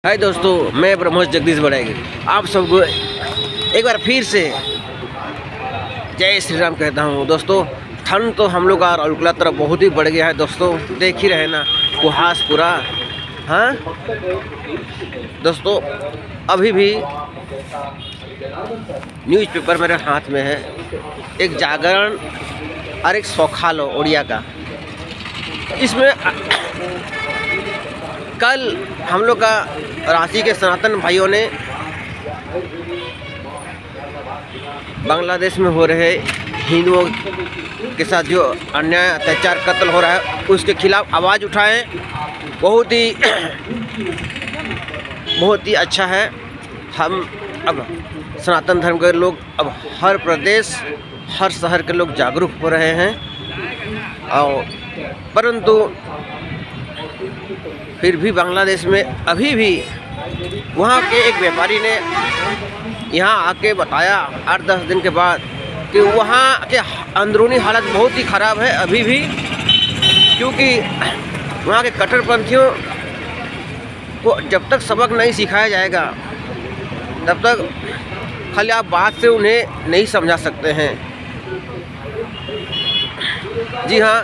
हाय दोस्तों, मैं ब्रह्मोस जगदीश बड़ाई आप सबको एक बार फिर से जय श्री राम कहता हूँ। दोस्तों, ठंड तो हम लोग का अल्कुला तरफ बहुत ही बढ़ गया है। दोस्तों देख ही रहे ना, कुहास पूरा। हाँ दोस्तों, अभी भी न्यूज़पेपर मेरे हाथ में है, एक जागरण और एक सौखालो उड़िया का। इसमें कल हम लोग का रांची के सनातन भाइयों ने बांग्लादेश में हो रहे हिंदुओं के साथ जो अन्याय अत्याचार कत्ल हो रहा है उसके खिलाफ आवाज़ उठाएं। बहुत ही अच्छा है। हम अब सनातन धर्म के लोग अब हर प्रदेश हर शहर के लोग जागरूक हो रहे हैं। और परंतु फिर भी बांग्लादेश में अभी भी वहाँ के एक व्यापारी ने यहाँ आके बताया 8-10 दिन के बाद कि वहाँ के अंदरूनी हालत बहुत ही ख़राब है अभी भी, क्योंकि वहाँ के कट्टरपंथियों को जब तक सबक नहीं सिखाया जाएगा तब तक खाली आप बात से उन्हें नहीं समझा सकते हैं। जी हाँ,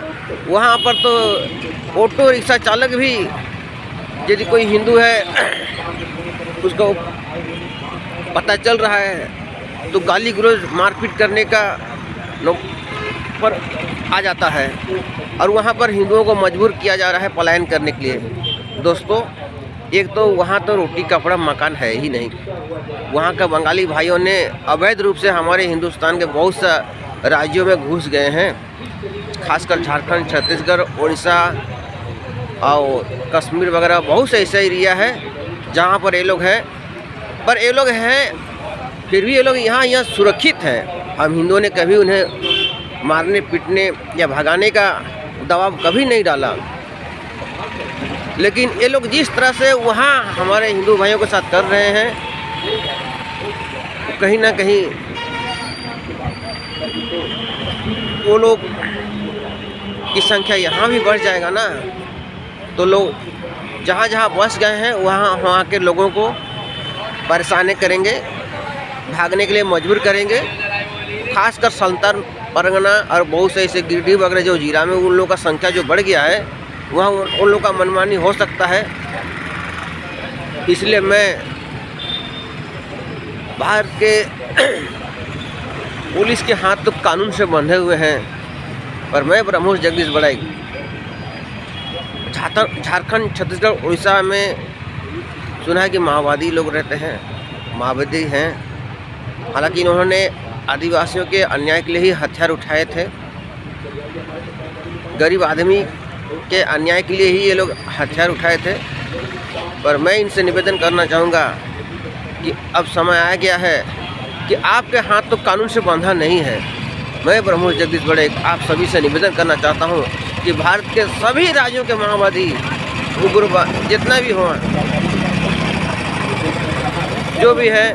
वहाँ पर तो ऑटो रिक्शा चालक भी यदि कोई हिंदू है उसको पता चल रहा है तो गाली गलौज मारपीट करने का पर आ जाता है, और वहाँ पर हिंदुओं को मजबूर किया जा रहा है पलायन करने के लिए। दोस्तों, एक तो वहाँ तो रोटी कपड़ा मकान है ही नहीं। वहाँ का बंगाली भाइयों ने अवैध रूप से हमारे हिंदुस्तान के बहुत सा राज्यों में घुस गए हैं, खासकर झारखंड, छत्तीसगढ़, उड़ीसा और कश्मीर वगैरह। बहुत से ऐसा एरिया है जहाँ पर ये लोग हैं, पर ये लोग हैं फिर भी ये लोग यहाँ सुरक्षित हैं। हम हिंदुओं ने कभी उन्हें मारने पीटने या भगाने का दबाव कभी नहीं डाला, लेकिन ये लोग जिस तरह से वहाँ हमारे हिंदू भाइयों के साथ कर रहे हैं, कहीं ना कहीं वो लोग की संख्या यहाँ भी बढ़ जाएगा ना, तो लोग जहाँ जहाँ बस गए हैं वहाँ के लोगों को परेशान करेंगे, भागने के लिए मजबूर करेंगे। खासकर सल्तन परगना और बहुत से ऐसे गिरिडीह वगैरह जो जिला में उन लोगों का संख्या जो बढ़ गया है, वहाँ उन लोगों का मनमानी हो सकता है। इसलिए मैं भारत के पुलिस के हाथ तो कानून से बंधे हुए हैं, पर मैं ब्रह्मोस जगदीश बड़ाई झारखंड, छत्तीसगढ़, उड़ीसा में सुना है कि माओवादी लोग रहते हैं, माओवादी हैं। हालांकि इन्होंने आदिवासियों के अन्याय के लिए ही हथियार उठाए थे, गरीब आदमी के अन्याय के लिए ही ये लोग हथियार उठाए थे। पर मैं इनसे निवेदन करना चाहूँगा कि अब समय आ गया है कि आपके हाथ तो कानून से बंधा नहीं है। मैं ब्रह्मोस जगदीश बड़ाई आप सभी से निवेदन करना चाहता हूँ कि भारत के सभी राज्यों के माओवादी उग्रवाद जितना भी हो, जो भी है,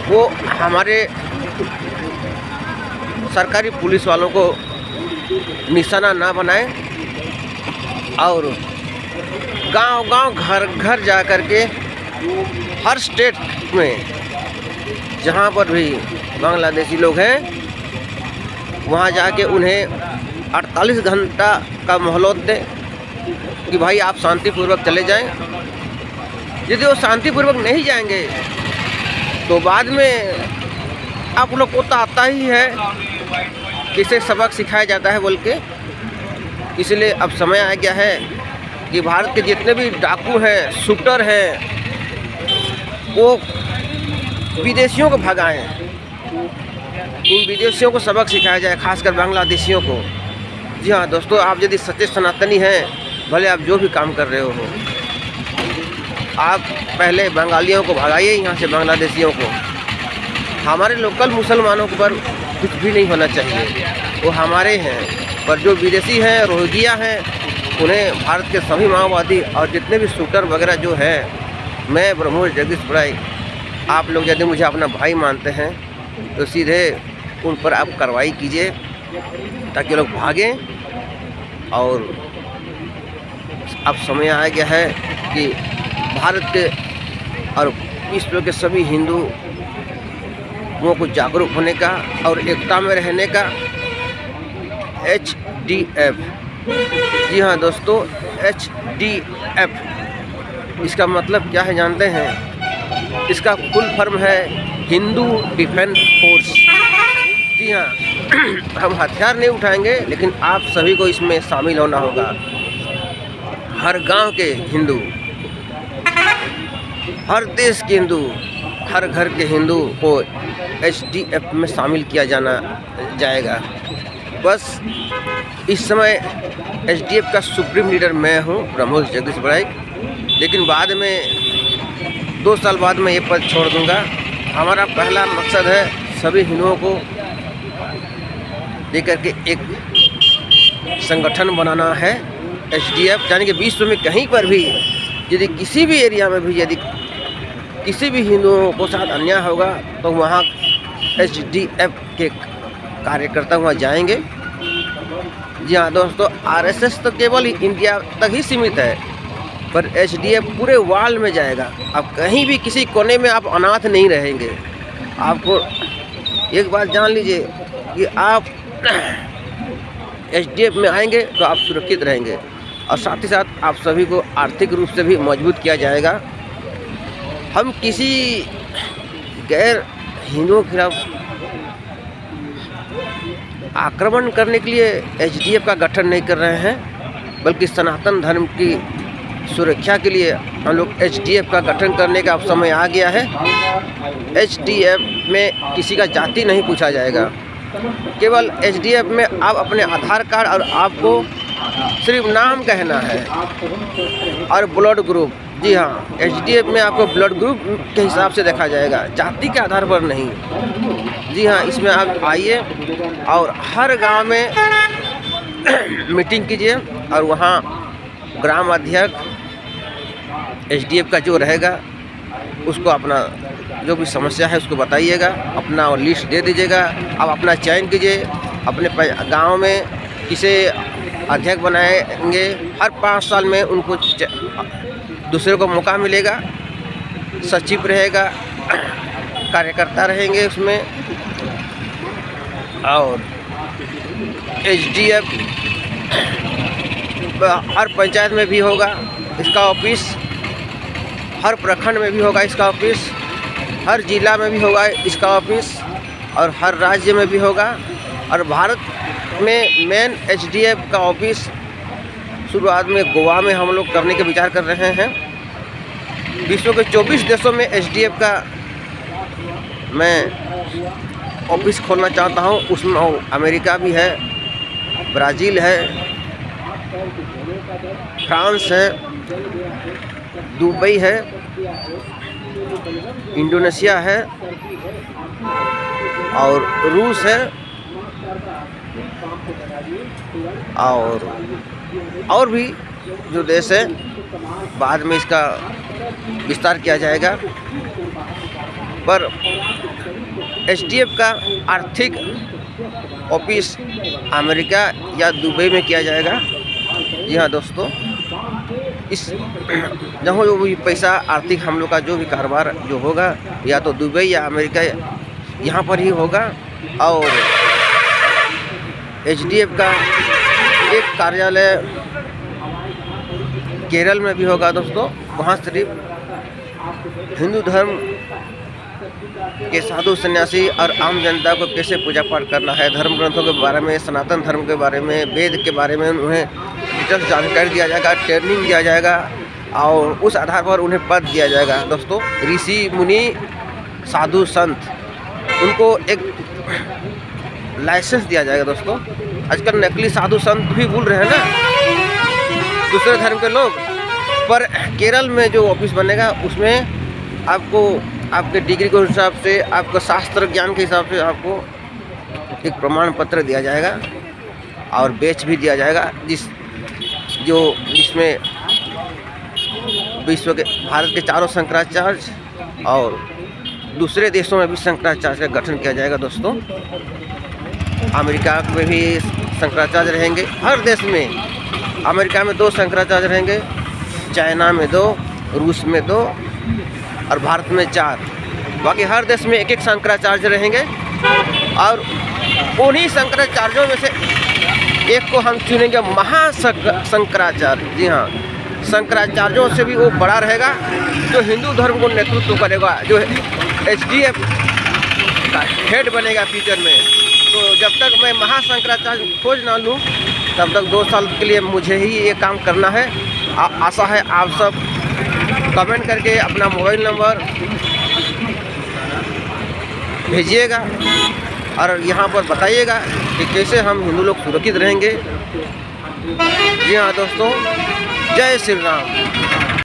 वो हमारे सरकारी पुलिस वालों को निशाना ना बनाए और गांव-गांव, घर-घर जा कर के हर स्टेट में जहां पर भी बांग्लादेशी लोग हैं वहां जाके उन्हें 48 घंटा का मोहलत दें कि भाई आप शांतिपूर्वक चले जाएं। यदि वो शांतिपूर्वक नहीं जाएंगे तो बाद में आप लोग को तो आता ही है किसे सबक सिखाया जाता है बोल के। इसलिए अब समय आ गया है कि भारत के जितने भी डाकू हैं, शूटर हैं, वो विदेशियों को भगाएं। इन विदेशियों को सबक सिखाया जाए, खासकर बांग्लादेशियों को। जी हाँ दोस्तों, आप यदि सच्चे सनातनी हैं, भले आप जो भी काम कर रहे हो, आप पहले बंगालियों को भगाइए यहाँ से, बांग्लादेशियों को। हमारे लोकल मुसलमानों पर कुछ भी नहीं होना चाहिए, वो हमारे हैं। पर जो विदेशी हैं, रोहिंग्या हैं, उन्हें भारत के सभी माओवादी और जितने भी शूटर वगैरह जो है, मैं ब्रह्मोस जगदीश बड़ाई आप लोग यदि मुझे अपना भाई मानते हैं तो सीधे उन पर आप कार्रवाई कीजिए ताकि लोग भागें। और अब समय आ गया है कि भारत के और विश्व के सभी हिंदुओं को जागरूक होने का और एकता में रहने का HDF। जी हाँ दोस्तों, HDF इसका मतलब क्या है जानते हैं? इसका फुल फॉर्म है हिंदू डिफेंस फोर्स। जी हाँ, हम हथियार नहीं उठाएंगे, लेकिन आप सभी को इसमें शामिल होना होगा। हर गांव के हिंदू, हर देश के हिंदू, हर घर के हिंदू को HDF में शामिल किया जाएगा। बस इस समय HDF का सुप्रीम लीडर मैं हूँ, प्रमोद जगदीश बड़ाइक, लेकिन बाद में 2 साल बाद मैं ये पद छोड़ दूँगा। हमारा पहला मकसद है सभी हिंदुओं को लेकर के एक संगठन बनाना है HDF, यानी कि विश्व में कहीं पर भी यदि किसी भी एरिया में भी यदि किसी भी हिंदुओं को साथ अन्याय होगा तो वहाँ HDF के कार्यकर्ता वहाँ जाएंगे। जी हाँ दोस्तों, RSS तो केवल इंडिया तक ही सीमित है, पर HDF पूरे वर्ल्ड में जाएगा। अब कहीं भी किसी कोने में आप अनाथ नहीं रहेंगे। आपको एक बात जान लीजिए कि आप HDF में आएंगे तो आप सुरक्षित रहेंगे, और साथ ही साथ आप सभी को आर्थिक रूप से भी मजबूत किया जाएगा। हम किसी गैर हिंदुओं के खिलाफ आक्रमण करने के लिए HDF का गठन नहीं कर रहे हैं, बल्कि सनातन धर्म की सुरक्षा के लिए हम लोग HDF का गठन करने का अब समय आ गया है। HDF में किसी का जाति नहीं पूछा जाएगा। केवल HDF में आप अपने आधार कार्ड और आपको सिर्फ नाम कहना है और ब्लड ग्रुप। जी हाँ, HDF में आपको ब्लड ग्रुप के हिसाब से देखा जाएगा, जाति के आधार पर नहीं। जी हाँ, इसमें आप आइए और हर गांव में मीटिंग कीजिए, और वहाँ ग्राम अध्यक्ष HDF का जो रहेगा उसको अपना जो भी समस्या है उसको बताइएगा, अपना लिस्ट दे दीजिएगा। आप अपना चयन कीजिए, अपने गांव में किसे अध्यक्ष बनाएंगे। हर 5 साल में उनको दूसरे को मौका मिलेगा, सचिव रहेगा, कार्यकर्ता रहेंगे उसमें, और HDF हर पंचायत में भी होगा इसका ऑफिस, हर प्रखंड में भी होगा इसका ऑफिस, हर जिला में भी होगा इसका ऑफिस, और हर राज्य में भी होगा। और भारत में मेन HDF का ऑफिस शुरुआत में गोवा में हम लोग करने के विचार कर रहे हैं। विश्व के 24 देशों में HDF का मैं ऑफिस खोलना चाहता हूं। उसमें अमेरिका भी है, ब्राज़ील है, फ्रांस है, दुबई है, इंडोनेशिया है और रूस है, और भी जो देश है। बाद में इसका विस्तार किया जाएगा, पर HDF का आर्थिक ऑफिस अमेरिका या दुबई में किया जाएगा। जी हाँ दोस्तों, इस जहाँ जो भी पैसा आर्थिक हम लोग का जो भी कारोबार जो होगा, या तो दुबई या अमेरिका यहाँ पर ही होगा। और HDF का एक कार्यालय केरल में भी होगा दोस्तों। वहाँ सिर्फ हिंदू धर्म के साधु सन्यासी और आम जनता को कैसे पूजा पाठ करना है, धर्म ग्रंथों के बारे में, सनातन धर्म के बारे में, वेद के बारे में उन्हें डिटेल्स जानकारी दिया जाएगा, ट्रेनिंग दिया जाएगा, और उस आधार पर उन्हें पद दिया जाएगा दोस्तों। ऋषि मुनि साधु संत, उनको एक लाइसेंस दिया जाएगा दोस्तों। आजकल नकली साधु संत भी भूल रहे हैं ना दूसरे धर्म के लोग, पर केरल में जो ऑफिस बनेगा उसमें आपको आपके डिग्री के हिसाब से, आपको शास्त्र ज्ञान के हिसाब से आपको एक प्रमाण पत्र दिया जाएगा और बैच भी दिया जाएगा, जिसमें विश्व के भारत के 4 शंकराचार्य और दूसरे देशों में भी शंकराचार्य का गठन किया जाएगा दोस्तों। अमेरिका में भी शंकराचार्य रहेंगे, हर देश में। अमेरिका में 2 शंकराचार्य रहेंगे, चाइना में 2, रूस में 2 और भारत में 4। बाकी हर देश में 1-1 शंकराचार्य रहेंगे और उन्हीं शंकराचार्यों में से एक को हम चुनेंगे महाशंकराचार्य। जी हाँ, शंकराचार्यों से भी वो बड़ा रहेगा जो हिंदू धर्म को नेतृत्व करेगा, जो HDF का हेड बनेगा फ्यूचर में। तो जब तक मैं महाशंकराचार्य खोज ना लूँ तब तक 2 साल के लिए मुझे ही ये काम करना है। आशा है आप सब कमेंट करके अपना मोबाइल नंबर भेजिएगा और यहाँ पर बताइएगा कि कैसे हम हिंदू लोग सुरक्षित रहेंगे। जी हाँ दोस्तों, जय श्री राम।